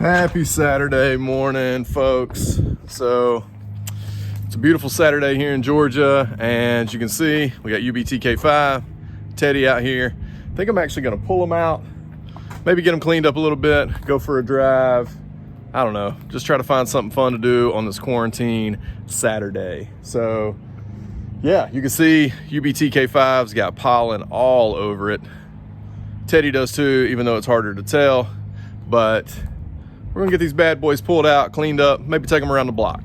Happy Saturday morning, folks. So it's a beautiful Saturday here in Georgia, and as you can see, we got UBTK5, Teddy out here. I think I'm actually gonna pull him out, maybe get him cleaned up a little bit, go for a drive. I don't know, just try to find something fun to do on this quarantine Saturday. So yeah, you can see UBTK5's got pollen all over it. Teddy does too, even though it's harder to tell, but we're gonna get these bad boys pulled out, cleaned up, maybe take them around the block.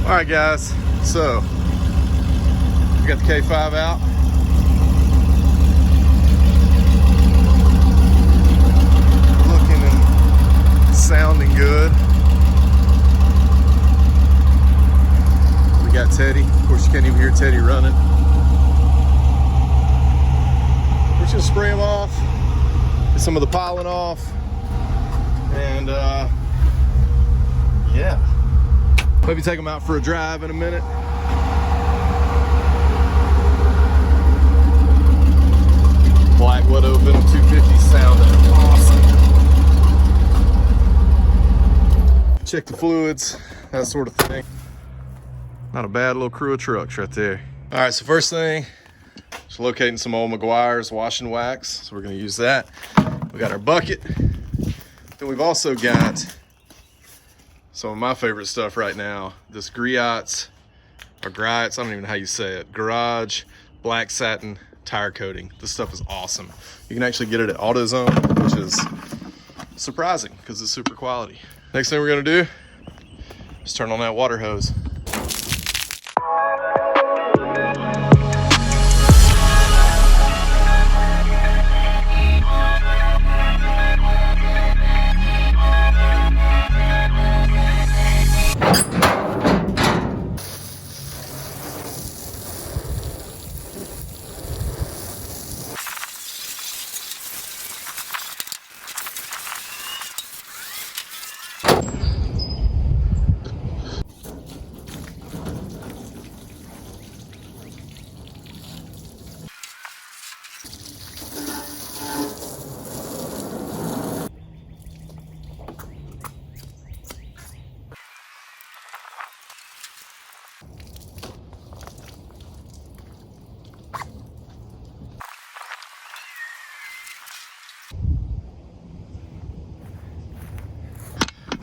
All right, guys, so we got the K5 out. Looking and sounding good. We got Teddy. Of course, you can't even hear Teddy running. We're just gonna spray him off, get some of the pollen off, and yeah. Maybe take them out for a drive in a minute. Black Widow Venom 250 sounding awesome. Check the fluids, that sort of thing. Not a bad little crew of trucks right there. All right, so first thing, just locating some old McGuire's wash and wax. So we're gonna use that. We got our bucket. Then we've also got some of my favorite stuff right now, this Griot's, or Griot's, I don't even know how you say it, Garage Black Satin Tire Coating. This stuff is awesome. You can actually get it at AutoZone, which is surprising because it's super quality. Next thing we're gonna do is turn on that water hose.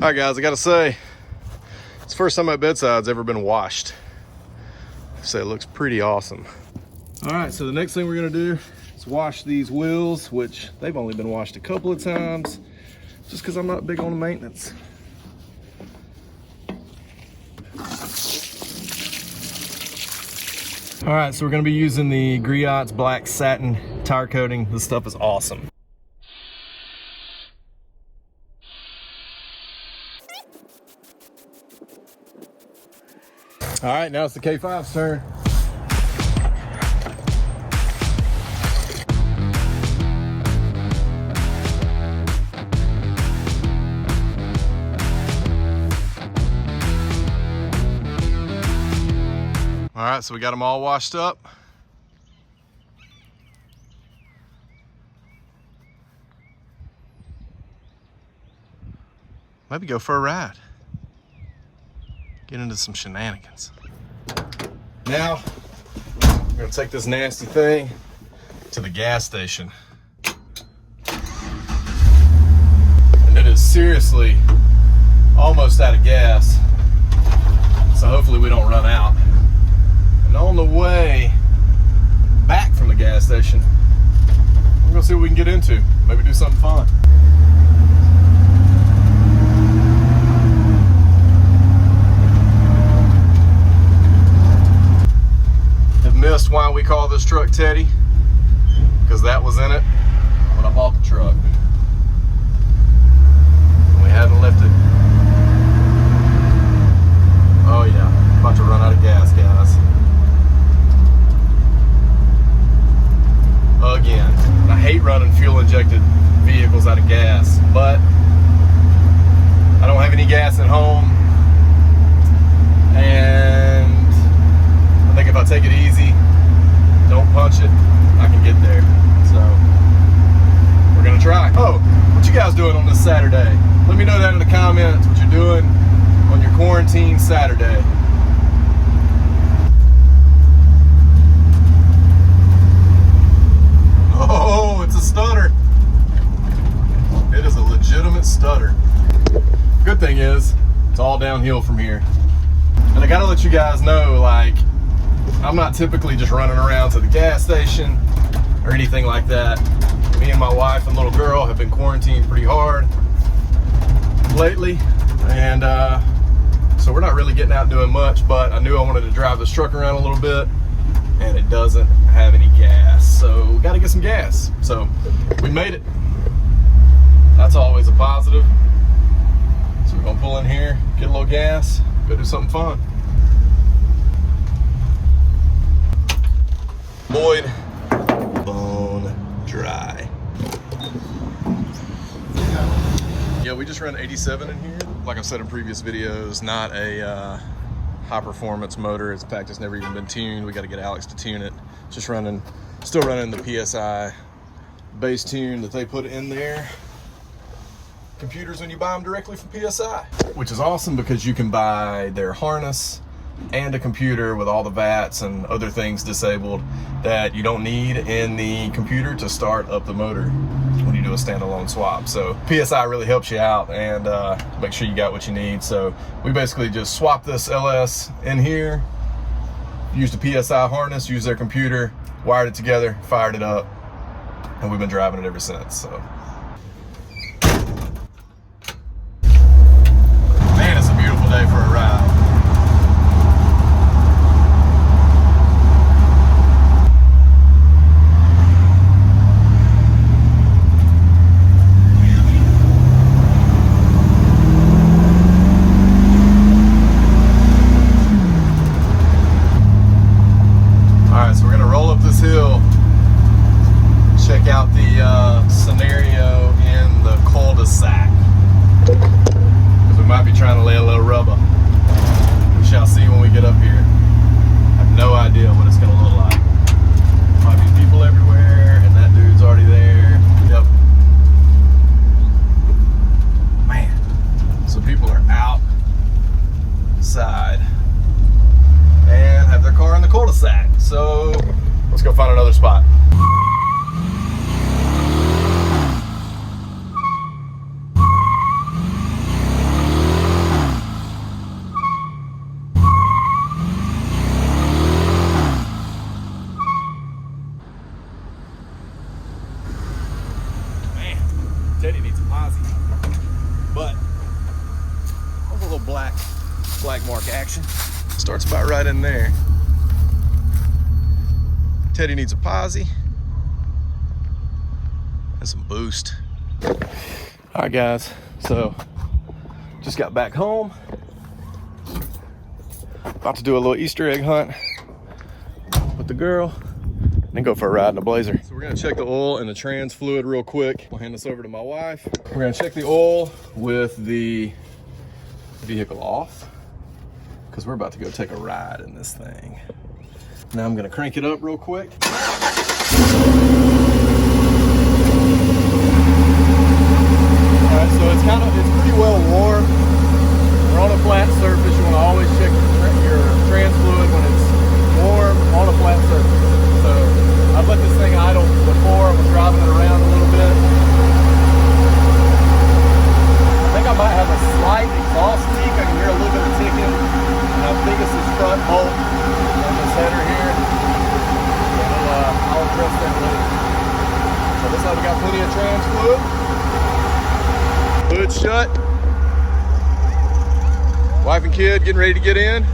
All right, guys, I gotta say, it's the first time my bedside's ever been washed. So it looks pretty awesome. All right, so the next thing we're gonna do is wash these wheels, which they've only been washed a couple of times, just because I'm not big on the maintenance. All right, so we're gonna be using the Griot's Black Satin Tire Coating. This stuff is awesome. All right, now it's the K5's turn. All right, so we got them all washed up. Maybe go for a ride. Get into some shenanigans. Now, we're gonna take this nasty thing to the gas station. And it is seriously almost out of gas. So hopefully we don't run out. And on the way back from the gas station, we're gonna see what we can get into. Maybe do something fun. call this truck Teddy because that was in it when I bought the truck. We hadn't lifted. Oh yeah, about to run out of gas, guys. Again, I hate running fuel injected vehicles out of gas, but I don't have any gas at home, and I think if I take it easy, don't punch it, I can get there. So we're gonna try. Oh, what you guys doing on this Saturday? Let me know that in the comments, what you're doing on your quarantine Saturday. Oh, it's a stutter. It is a legitimate stutter. Good thing is, it's all downhill from here. And I gotta let you guys know, like, I'm not typically just running around to the gas station or anything like that. Me and my wife and little girl have been quarantined pretty hard lately. And so we're not really getting out doing much, but I knew I wanted to drive this truck around a little bit, and it doesn't have any gas. So we gotta get some gas. So we made it. That's always a positive. So we're gonna pull in here, get a little gas, go do something fun. Lloyd, bone dry. Yeah, we just ran 87 in here. Like I've said in previous videos, not a high performance motor. In fact, it's never even been tuned. We got to get Alex to tune it. Just running, still running the PSI base tune that they put in there. Computers when you buy them directly from PSI, which is awesome because you can buy their harness and a computer with all the VATs and other things disabled that you don't need in the computer to start up the motor when you do a standalone swap. So PSI really helps you out and make sure you got what you need. So we basically just swapped this LS in here, used the PSI harness, used their computer, wired it together, fired it up, and we've been driving it ever since. So man, it's a beautiful day for a ride. Hill, check out the scenario in the cul-de-sac, because we might be trying to lay a little rubber. We shall see when we get up here. I have no idea what it's going to look like. Might be people everywhere, and that dude's already there. Yep. Man, so people are outside and have their car in the cul-de-sac. So let's go find another spot. Man, Teddy needs a posse. But there's a little black mark action. Starts about right in there. Teddy needs a posse and some boost. All right, guys, so just got back home. About to do a little Easter egg hunt with the girl, and then go for a ride in a Blazer. So we're gonna check the oil and the trans fluid real quick. I'll hand this over to my wife. We're gonna check the oil with the vehicle off, because we're about to go take a ride in this thing. Now I'm gonna crank it up real quick. All right, so it's pretty well warm. We're on a flat surface. You wanna always check your trans fluid when it's warm on a flat surface. So I've let this thing idle before. I was driving it around a little bit. I think I might have a slight exhaust leak. I can hear a little bit of ticking. And I think it's this front bolt on this header here. I'll address that later. So looks like we got plenty of trans fluid. Hood shut. Wife and kid getting ready to get in.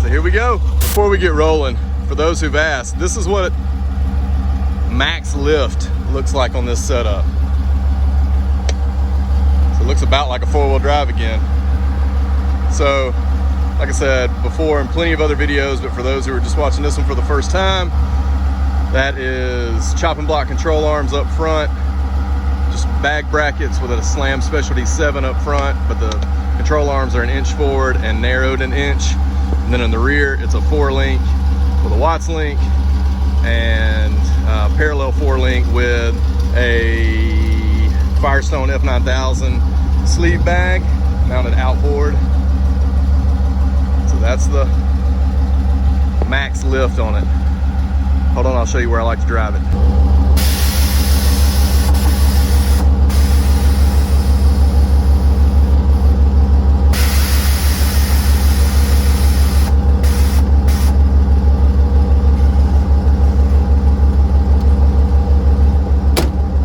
So here we go. Before we get rolling, for those who've asked, this is what max lift looks like on this setup. So it looks about like a four-wheel drive again. So, like I said before in plenty of other videos, but for those who are just watching this one for the first time, that is chopping block control arms up front, just bag brackets with a Slam Specialty 7 up front, but the control arms are an inch forward and narrowed an inch. And then in the rear, it's a 4-link with a Watts link and parallel 4-link with a Firestone F9000 sleeve bag mounted outboard. So that's the max lift on it. Hold on, I'll show you where I like to drive it.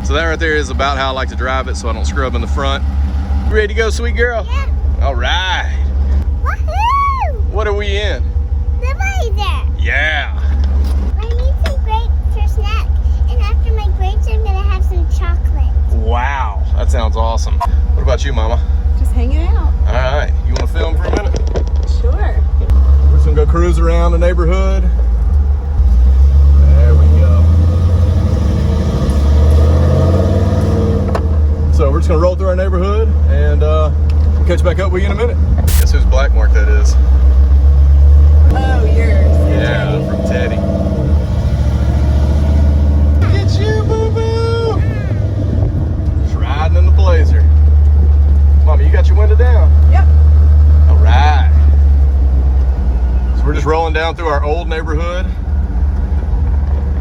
So that right there is about how I like to drive it so I don't scrub in the front. You ready to go, sweet girl? Yeah. All right. Woohoo! What are we in? The laser. Yeah. I need some grapes for snack, and after my grapes, I'm gonna have some chocolate. Wow, that sounds awesome. What about you, Mama? Just hanging out. All right, you want to film for a minute? Sure. We're just gonna go cruise around the neighborhood. There we go. So we're just gonna roll through our neighborhood and we'll catch back up with you in a minute. Guess whose black mark that is? Oh, yours. Yeah, Teddy. from Teddy. It's you, boo-boo! Just riding in the Blazer. Mama, you got your window down? Yep. All right. So we're just rolling down through our old neighborhood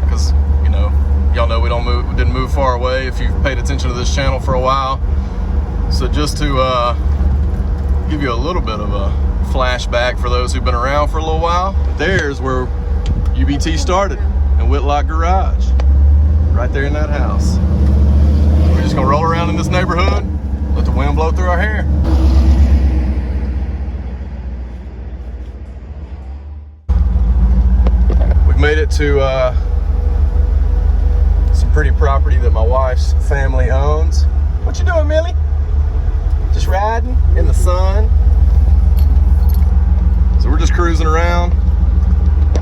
because, you know, y'all know we didn't move far away if you've paid attention to this channel for a while. So just to give you a little bit of a flashback for those who've been around for a little while, there's where UBT started, in Whitlock Garage, right there in that house. We're just gonna roll around in this neighborhood, let the wind blow through our hair. We've made it to some pretty property that my wife's family owns. What you doing, Millie? Just riding in the sun. So we're just cruising around.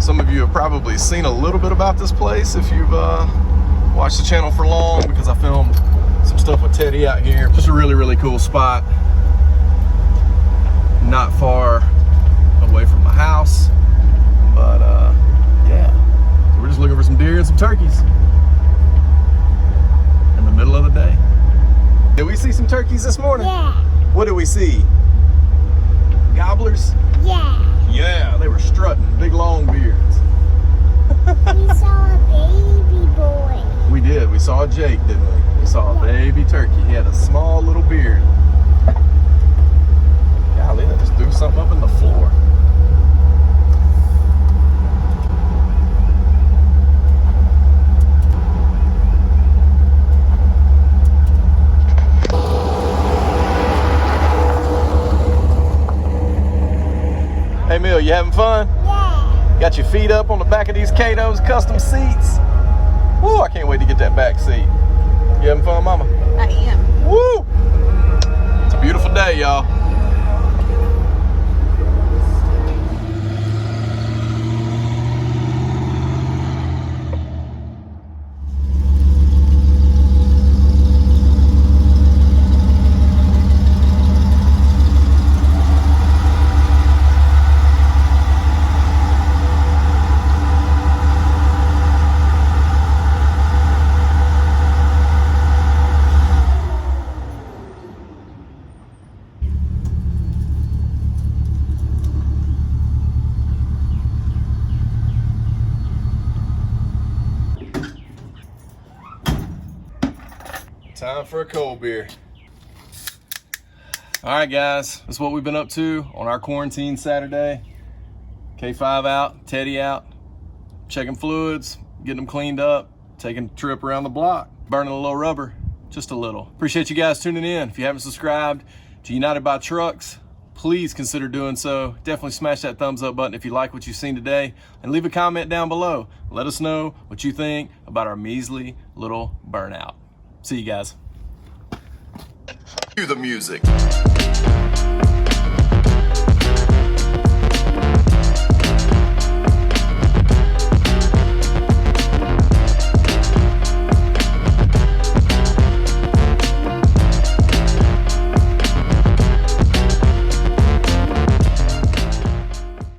Some of you have probably seen a little bit about this place if you've watched the channel for long, because I filmed some stuff with Teddy out here. Just a really, really cool spot. Not far away from my house, but yeah. So we're just looking for some deer and some turkeys in the middle of the day. Did we see some turkeys this morning? Yeah. What did we see? Gobblers? Yeah. Yeah, they were strutting, big long beards. We saw a baby boy. We did. We saw Jake, didn't we? We saw a baby turkey. He had a small little beard. Golly, that just threw something up in the floor. Hey, Mill, you having fun? Yeah. Got your feet up on the back of these Cato's custom seats. Woo, I can't wait to get that back seat. You having fun, Mama? I am. Woo! It's a beautiful day, y'all. Time for a cold beer. All right, guys, that's what we've been up to on our quarantine Saturday. K5 out, Teddy out, checking fluids, getting them cleaned up, taking a trip around the block, burning a little rubber, just a little. Appreciate you guys tuning in. If you haven't subscribed to United by Trucks, please consider doing so. Definitely smash that thumbs up button if you like what you've seen today, and leave a comment down below. Let us know what you think about our measly little burnout. See you guys. Cue the music.